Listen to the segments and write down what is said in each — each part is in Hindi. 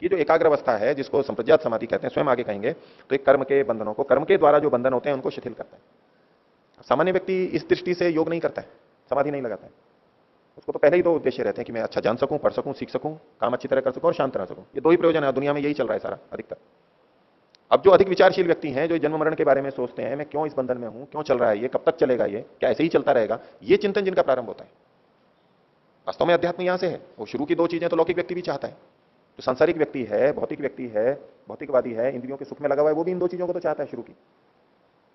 ये जो एकाग्र अवस्था है जिसको संप्रज्ञात समाधि कहते हैं, स्वयं आगे कहेंगे, तो एक कर्म के बंधनों को, कर्म के द्वारा जो बंधन होते हैं उनको शिथिल करता है। सामान्य व्यक्ति इस दृष्टि से योग नहीं करता है, समाधि नहीं लगाता है। उसको तो पहले ही दो उद्देश्य रहते हैं कि मैं अच्छा जान सकूं, पढ़ सकूं, सीख सकूं, काम अच्छी तरह कर सकूं और शांत रह सकूं। ये दो ही प्रयोजन है, दुनिया में यही चल रहा है सारा अधिकतर। अब जो अधिक विचारशील व्यक्ति हैं, जो जन्म मरण के बारे में सोचते हैं, मैं क्यों इस बंधन में हूं, क्यों चल रहा है ये, कब तक चलेगा ये, क्या ऐसे ही चलता रहेगा, ये चिंतन जिनका प्रारंभ होता है। वास्तव में अध्यात्म यहां से है। वो शुरू की दो चीजें तो लौकिक व्यक्ति भी चाहता है। जो सांसारिक व्यक्ति है, भौतिक व्यक्ति है, भौतिकवादी है, इंद्रियों के सुख में लगा हुआ है, वो भी इन दो चीजों को तो चाहता है शुरू की।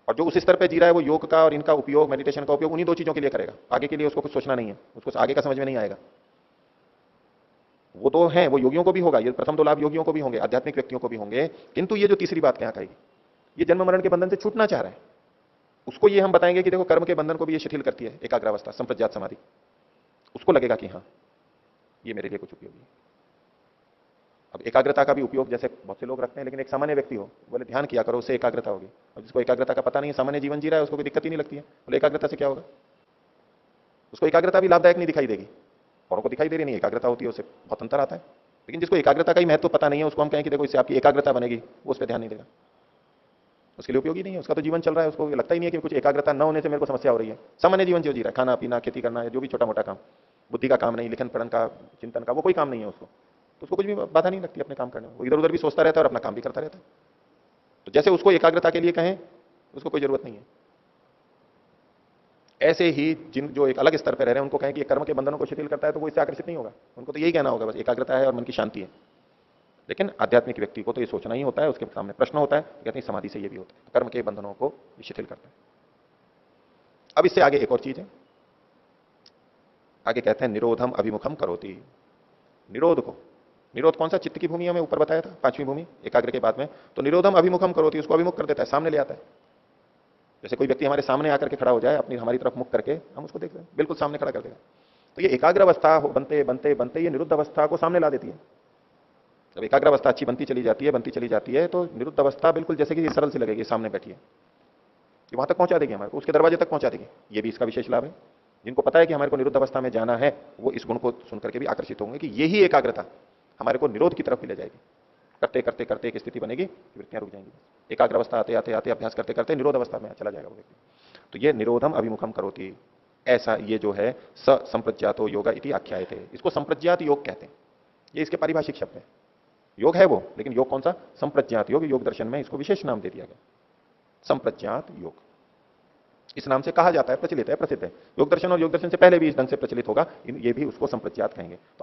और जो उस स्तर पे जी रहा है, वो योग का और इनका उपयोग, मेडिटेशन का उपयोग उन्हीं दो चीजों के लिए करेगा। आगे के लिए उसको कुछ सोचना नहीं है, उसको आगे का समझ में नहीं आएगा। वो तो है, वो योगियों को भी होगा, ये प्रथम दो लाभ योगियों को भी होंगे, आध्यात्मिक व्यक्तियों को भी होंगे। किंतु ये जो तीसरी बात क्या कही, ये जन्म मरण के बंधन से छूटना चाह रहा है, उसको ये हम बताएंगे कि देखो कर्म के बंधन को भी ये शिथिल करती है एकाग्रावस्था, संप्रज्ञात समाधि। उसको लगेगा कि हाँ ये मेरे लिए कुछ उपयोगी है। अब एकाग्रता का भी उपयोग जैसे बहुत से लोग रखते हैं, लेकिन एक सामान्य व्यक्ति हो, बोले ध्यान किया करो, उससे एकाग्रता होगी। और जिसको एकाग्रता का पता नहीं है, सामान्य जीवन जी रहा है, उसको कोई दिक्कत ही नहीं लगती है, बोले एकाग्रता से क्या होगा। उसको एकाग्रता भी लाभदायक नहीं दिखाई देगी, औरों को दिखाई दे रही नहीं एकाग्रता होती है, उससे बहुत अंतर आता है। लेकिन जिसको एकाग्रता का ही महत्व पता नहीं है, उसको हम कहें कि देखो इससे आपकी एकाग्रता बनेगी, वो उस पर ध्यान नहीं देगा, उसके लिए उपयोगी नहीं है। उसका तो जीवन चल रहा है, उसको लगता ही नहीं है कि कुछ एकाग्रता न होने से मेरे को समस्या हो रही है। सामान्य जीवन जो जी रहा है, खाना पीना, खेती करना, जो भी छोटा मोटा काम, बुद्धि का काम नहीं, लिखन पढ़न का, चिंतन का, वो कोई काम नहीं है उसको, तो उसको कुछ भी बाधा नहीं लगती अपने काम करने में। वो इधर उधर भी सोचता रहता है और अपना काम भी करता रहता है। तो जैसे उसको एकाग्रता के लिए कहें, उसको कोई जरूरत नहीं है। ऐसे ही जिन जो एक अलग स्तर पर रह रहे हैं, उनको कहें कि कर्म के बंधनों को शिथिल करता है, तो वो इससे आकर्षित नहीं होगा। उनको तो यही कहना होगा बस एकाग्रता है और मन की शांति है। लेकिन आध्यात्मिक व्यक्ति को तो ये सोचना ही होता है, उसके सामने प्रश्न होता है, कहते हैं समाधि से ये भी होता है, कर्म के बंधनों को शिथिल करता है। अब इससे आगे एक और चीज है, आगे कहते हैं निरोधम अभिमुखम करोति। निरोध को, निरोध कौन सा, चित्त की भूमि हमें ऊपर बताया था, पांचवी भूमि एकाग्र के बाद में, तो निरोधम अभिमुखम करोति, उसको अभिमुख कर देता है, सामने ले आता है। जैसे कोई व्यक्ति हमारे सामने आकर के खड़ा हो जाए, अपनी हमारी तरफ मुख करके, हम उसको देख रहे हैं, बिल्कुल सामने खड़ा कर देगा। तो ये एकाग्र अवस्था बनते बनते बनते ये निरुद्ध अवस्था को सामने ला देती है। जब एकाग्र अवस्था अच्छी बनती चली जाती है, तो निरुद्ध अवस्था बिल्कुल जैसे कि सरल सी लगेगी, सामने बैठी है, कि वहां तक पहुंचा देगी, हमारे को उसके दरवाजे तक पहुंचा देगी। ये भी इसका विशेष लाभ है। जिनको पता है कि हमारे को निरुद्ध अवस्था में जाना है, वो इस गुण को सुनकर के भी आकर्षित होंगे कि यही एकाग्रता हमारे को निरोध की तरफ भी ले जाएगी। करते करते करते एक स्थिति बनेगी, वृत्तियां रुक जाएंगी। एकाग्र अवस्था आते आते आते अभ्यास करते करते निरोध अवस्था में चला जाएगा वो व्यक्ति। तो ये निरोधम अभिमुखम करोति, ऐसा ये जो है स संप्रज्ञातो योगा इति आख्यायते, इसको संप्रज्ञात योग कहते हैं। ये इसके पारिभाषिक शब्द है। योग है वो, लेकिन योग कौन सा, संप्रज्ञात योग। योग दर्शन में इसको विशेष नाम दे दिया गया, संप्रज्ञात योग। इस नाम से कहा जाता है, प्रचलित है, प्रसिद्ध है। योग दर्शन और योग दर्शन से पहले भी इस ढंग से प्रचलित होगा, ये भी उसको संप्रज्ञात कहेंगे। तो